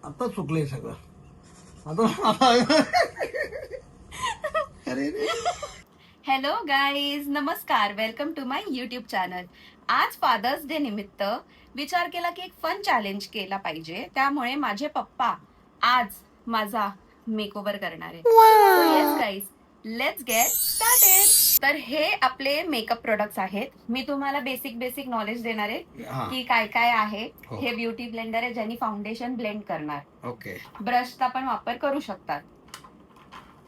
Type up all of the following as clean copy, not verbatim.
आता चुकलंय सगळं. आता अरे हॅलो गाईज, नमस्कार. Welcome to my YouTube channel. आज फादर्स डे निमित्त विचार केला की एक फन चॅलेंज केला पाहिजे. त्यामुळे माझे पप्पा आज माझा मेकओव्हर करणार आहे. So yes guys, let's get started. तर हे आपले मेकअप प्रोडक्ट्स आहेत. मी तुम्हाला बेसिक नॉलेज देणार आहे हा. की काय काय आहे. हो. हे ब्युटी ब्लेंडर आहे ज्यांनी फाउंडेशन ब्लेंड करणार. ओके. ब्रशचा पण वापर करू शकतात.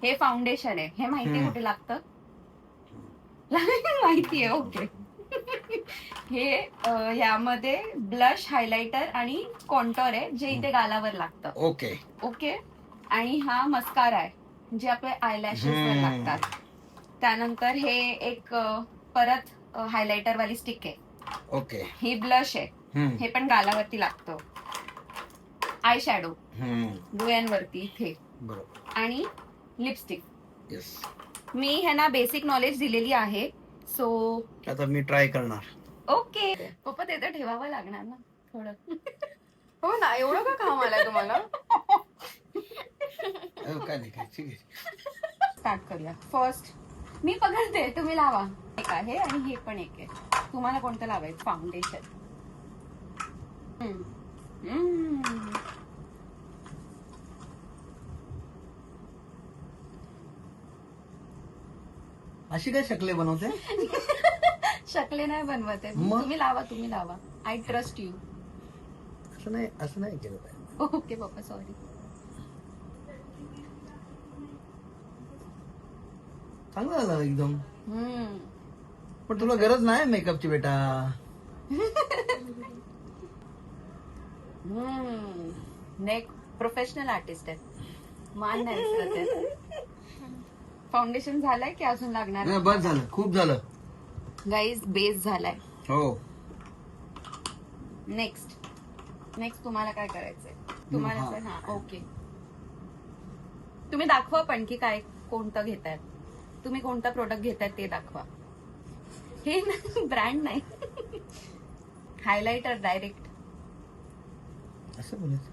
हे फाउंडेशन आहे. हे माहितीये कुठे लागतं? माहितीये. ओके. हे यामध्ये ब्लश, हायलायटर आणि कॉन्टोर आहे जे इथे गालावर लागतं. ओके. ओके. आणि हा मस्कारा आहे जे आपले आयलॅशेस वर लागतात. त्यानंतर हे एक परत हायलायटर वाली स्टिक आहे. ओके. ही ब्लश आहे. हे पण गालावरती लागतं. आय शॅडो डोळ्यांवरती इथे. बरोबर. आणि लिपस्टिक. येस. मी ह्यांना बेसिक नॉलेज दिलेली आहे. सो आता मी ट्राय करणार. ओके. पप्पा ते तर ठेवावं लागणार ना थोडं. हो ना, एवढं का काम आलंय तुम्हाला? काय नाही काय ठीक आहे. स्टार्ट करूया. फर्स्ट मी पकडते, तुम्ही लावा. एक आहे आणि हे पण एक आहे. तुम्हाला कोणतं लावायचं? फाउंडेशन. अशी काय शकले बनवते? शकले नाही बनवत आहे. मग? तुम्ही लावा. I trust you. असं नाही केलं पाहिजे. ओके पप्पा, सॉरी. चांगलं झालं एकदम. पण तुला गरज नाही मेकअपची बेटा. नेक प्रोफेशनल आर्टिस्ट आहे. मान नाही दिसत आहे. फाउंडेशन झालंय की अजून लागणार? नाही, बस झालं, खूप झालं. गाईज, बेस झालाय. हो. नेक्स्ट तुम्हाला काय करायचंय? तुम्हाला हा. हा ओके. तुम्ही दाखवा पण की काय कोणतं घेतायत. तुम्ही कोणता प्रोडक्ट घेतायत ते दाखवा. हे ब्रँड नाही. Highlighter direct. असं बोलायचं.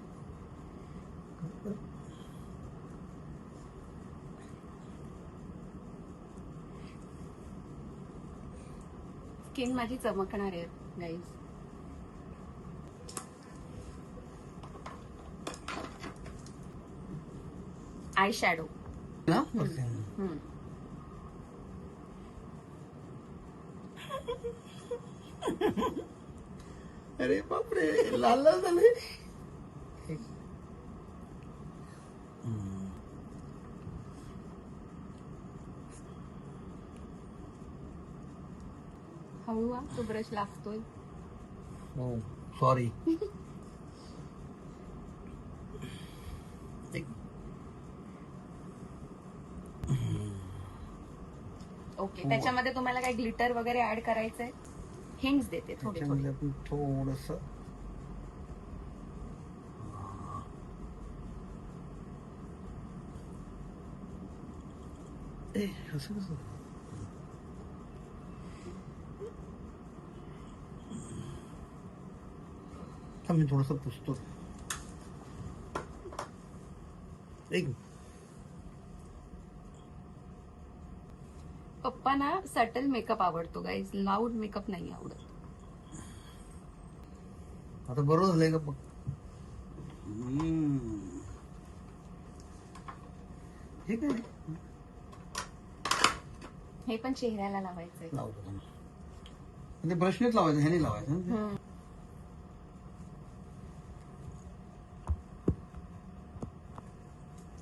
स्किन माझी चमकणार आहे गाईज. Eye shadow. ना? अरे बापरे, लाल लाल झाले. हळू हा, तो ब्रश लागतोय. हो सॉरी. ओके. त्याच्यामध्ये तुम्हाला काय ग्लिटर वगैरे ऍड करायचंय? हिंट्स देते थोडी थोडी. आपण थोडस असं कसं. मी थोडस पुसतो. एक पप्पांना सटल मेकअप आवडतो गाईज. लाऊड मेकअप नाही आवडत. आता बरोबर झालंय का? हे काय हे पण चेहऱ्याला लावायचंय. लावतो ते ब्रशनेच लावायचं, ह्याने लावायचं.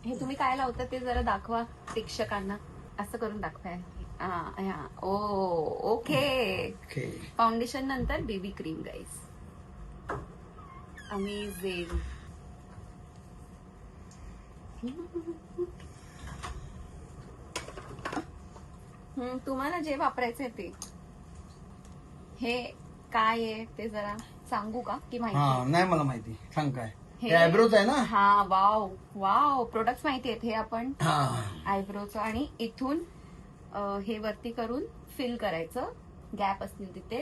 हे तुम्ही काय लावता ते जरा दाखवा प्रेक्षकांना. असं करून दाखवा. ओ ओके. फाउंडेशन नंतर बेबी क्रीम गाईज. अमेझिंग. तुम्हाला जे वापरायचंय ते. हे काय आहे ते जरा सांगू का की माहिती? नाही मला माहिती. सांग काय. हे आयब्रोज आहे ना? हा. वाव प्रोडक्ट्स माहिती आहेत हे. आपण आयब्रोचं आणि इथून हे वरती करून फिल करायचं गॅप असतील तिथे.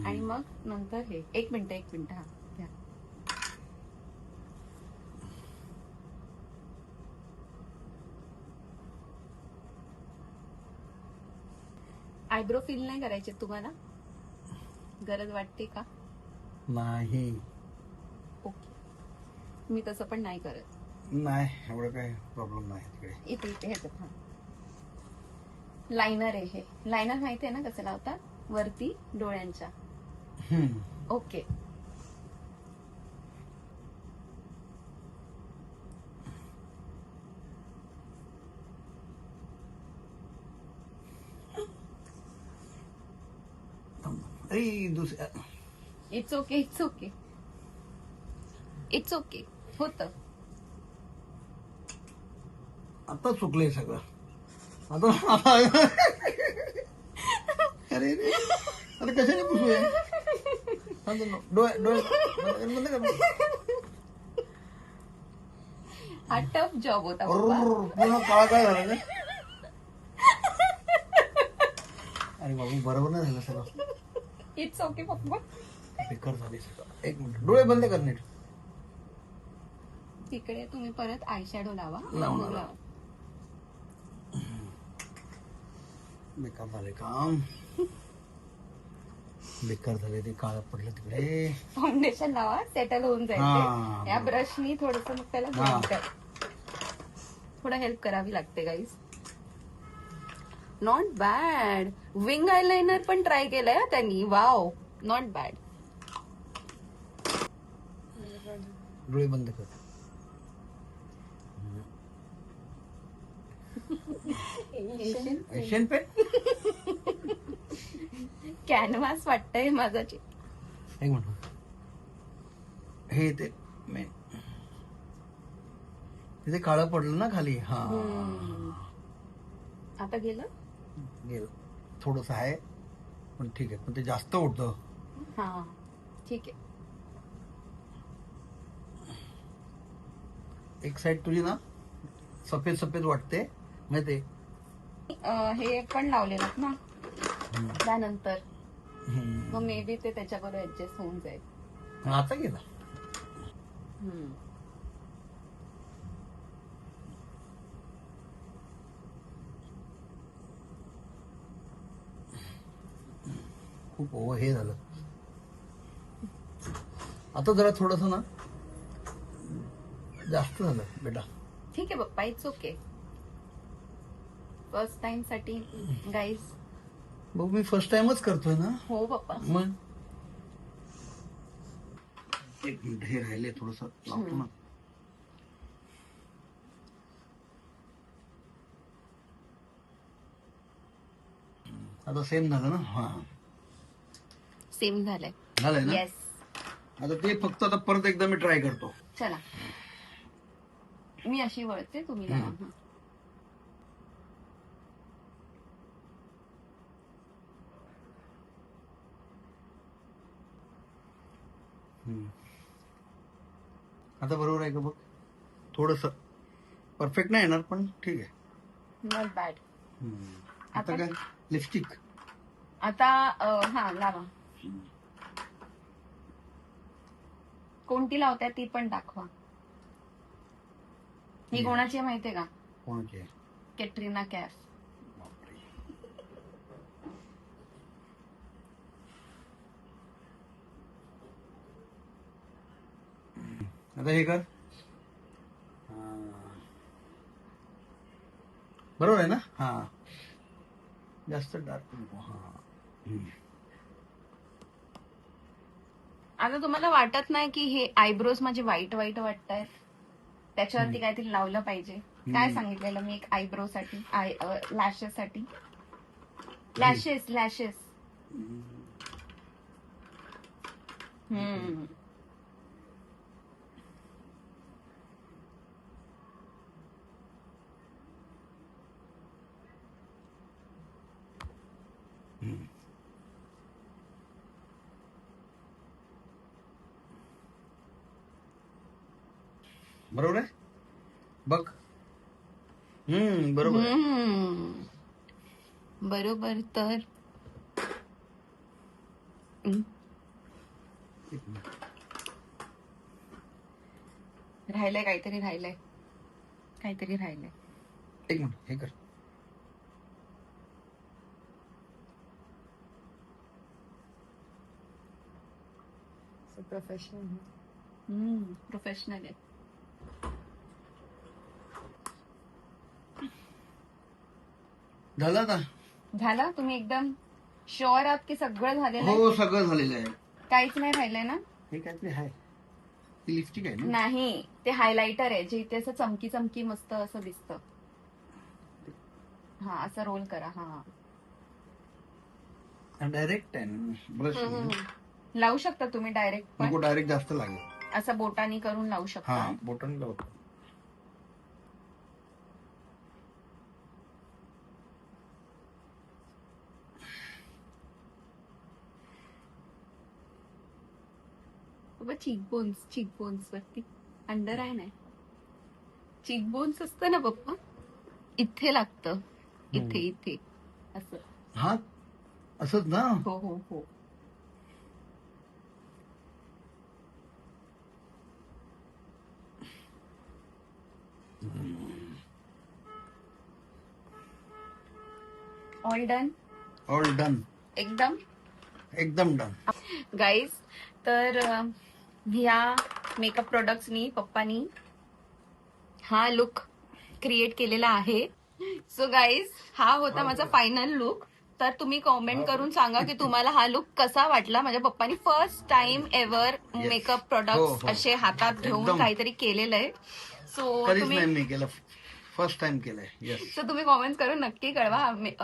आणि मग नंतर हे. एक मिनिट हा. आयब्रो फिल नाही करायचे तुम्हाला? गरज वाटते का? नाही ओके, मी तसं पण नाही करत. नाही एवढं काही प्रॉब्लेम नाही तिकडे. इथे इथे ह्याच्यात. हा लायनर आहे हे. लायनर माहिती आहे ना कसं लावतात? वरती डोळ्यांच्या. हम्म. ओके. अरे दुसऱ्या it's okay, it's okay, it's okay. होतं. आता चुकलंय सगळं. आता अरे रे. अरे कशाने पुसूया? डोळे डोळे बंद कर. हा टफ जॉब होता अर्र, बाबा. पूर्ण काळा काय झाला रे? अरे बाबू बरोबर नाही झालं सगळं. इट्स ओके पप्पा. बेकार झाले सगळं. एक मिनिट डोळे बंद कर नीट. तिकडे तुम्ही परत आय शॅडो लावा. लावणार. लावा. बेकार झाले काम. बेकार झाले ते काळं पडलं तिकडे. फाउंडेशन लावा, सेटल होऊन जाईल हा. ते. या ब्रशनी थोडस मग त्याला हा. blend करा. थोडं हेल्प करावी लागते guys. Not bad. Wing eyeliner पण ट्राय केलंय हा त्यांनी. Wow, not bad. डोळे बंद कर. Asian pen. कॅनव्हास वाटतंय माझा. एक मिनिट. हे ते मेन तिथे काळं पडलं ना खाली. हा आता गेलं. गेलं थोडस आहे पण ठीक आहे. पण ते जास्त उडतं. हा ठीक आहे. एक साइड तुझी ना सफेद सफेद वाटते माहिती. हे पण लावलेलं ना त्यानंतर. हम्म. मग मे बी ते त्याच्याबरोबर ऍडजस्ट होऊन जाईल. आता गेला. खूप हे झालं. आता जरा थोडस ना जास्त झालं बेटा. ठीक आहे पप्पा, इट्स ओके. फर्स्ट टाइम साठी गाईज. बघ मी फर्स्ट टाइमच करतोय ना. हो पप्पा. मग एक मिनिट हे राहिले थोडस लावतो ना. आता सेम झालं ना. हा सेम झालंय. झालंय ना. येस. आता ते फक्त आता परत एकदा मी ट्राय करतो. चला, मी अशी वळते, तुम्ही लावा. हम्म. आता बरोबर आहे का बघ. थोडस परफेक्ट नाही येणार पण ठीक आहे. Not bad. आता काय लिपस्टिक. आता हा लावा. कोणती लावताय ती पण दाखवा. ही कोणाची आहे माहितीये का? कोणाची आहे? कॅटरीना कॅफ. बापरे. आता हे कर. बरोबर आहे ना. हा जास्त डार्क नको. हा आता तुम्हाला वाटत नाही की हे आयब्रोज माझे व्हाईट व्हाईट वाटतायत? त्याच्यावरती काहीतरी लावलं पाहिजे. काय सांगितलेलं मी एक आयब्रो साठी, लॅशेस साठी. Lashes lashes. बरोबर आहे बघ. बरोबर आहे. बरोबर तर. एक मिनिट. राहिलंय काहीतरी, राहिलंय काहीतरी, राहिलंय. एक मिनिट हे कर. प्रोफेशनल. प्रोफेशनल आहे. झालं आता? झालं? तुम्ही एकदम शुअर आहात की सगळं झालेलं आहे? हो सगळं झालेलं आहे. काहीच नाही राहिलंय ना? हे काहीतरी आहे, ही लिपस्टिक आहे ना? नाही, ते हायलाइटर आहे जे इथे असं चमकी चमकी मस्त असं दिसतं. हा असं रोल करा. हा डायरेक्ट आहे ना ब्रश. लावू शकता तुम्ही डायरेक्ट पण नको, डायरेक्ट जास्त लागेल. असं बोटानी करून लावू शकता. हा बोटन लावतो. चीक बोन्स वरती अंडर आहे नाही. चीक बोन्स असतं ना पप्पा, इथे लागतं. इथे असं. हा असंच ना? हो हो हो. All done. ऑल डन, एकदम एकदम डन. गाईज, तर ह्या मेकअप प्रोडक्ट्सनी पप्पानी हा लुक क्रिएट केलेला आहे. सो गाईज, हा होता माझा फायनल लुक. तर तुम्ही कॉमेंट करून सांगा की तुम्हाला हा लुक कसा वाटला. माझ्या पप्पानी फर्स्ट टाइम एव्हर मेकअप हो, प्रोडक्ट्स हो. असे हातात घेऊन एकदम. काहीतरी केलेलं आहे. सो कधीच तुम्ही नाही मी केलं, फर्स्ट टाइम केलंय. येस. सो तुम्ही कॉमेंट करून नक्की कळवा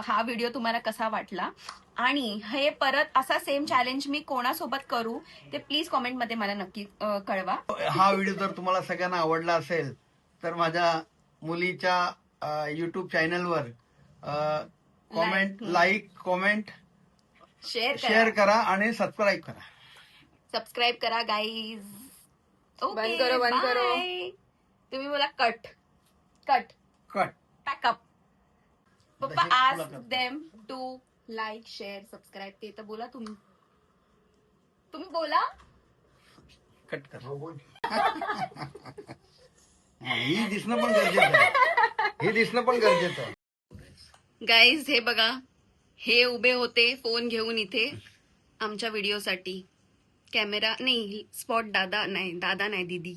हा व्हिडिओ तुम्हाला कसा वाटला. आणि हे परत असा सेम चॅलेंज मी कोणासोबत करू ते प्लीज कॉमेंटमध्ये मला नक्की कळवा. हा व्हिडिओ जर तुम्हाला सगळ्यांना आवडला असेल तर माझ्या मुलीच्या युट्यूब चॅनलवर लाईक कॉमेंट शेअर करा आणि सबस्क्राईब करा. सबस्क्राईब करा गाईज. बंद करो. तुम्ही बोला कट कट कट. पॅकअप. पप्पा तशी तुला आस्क करतो. Them to like share subscribe. ते तर बोला तुम्ही बोला. कट कर. ही दिसणं पण गरजेचं आहे. हे दिसणं पण गरजेचं आहे. गाईज हे बघा, हे उभे होते फोन घेऊन इथे आमच्या व्हिडिओसाठी. कॅमेरा नाही, स्पॉट दादा नाही दीदी.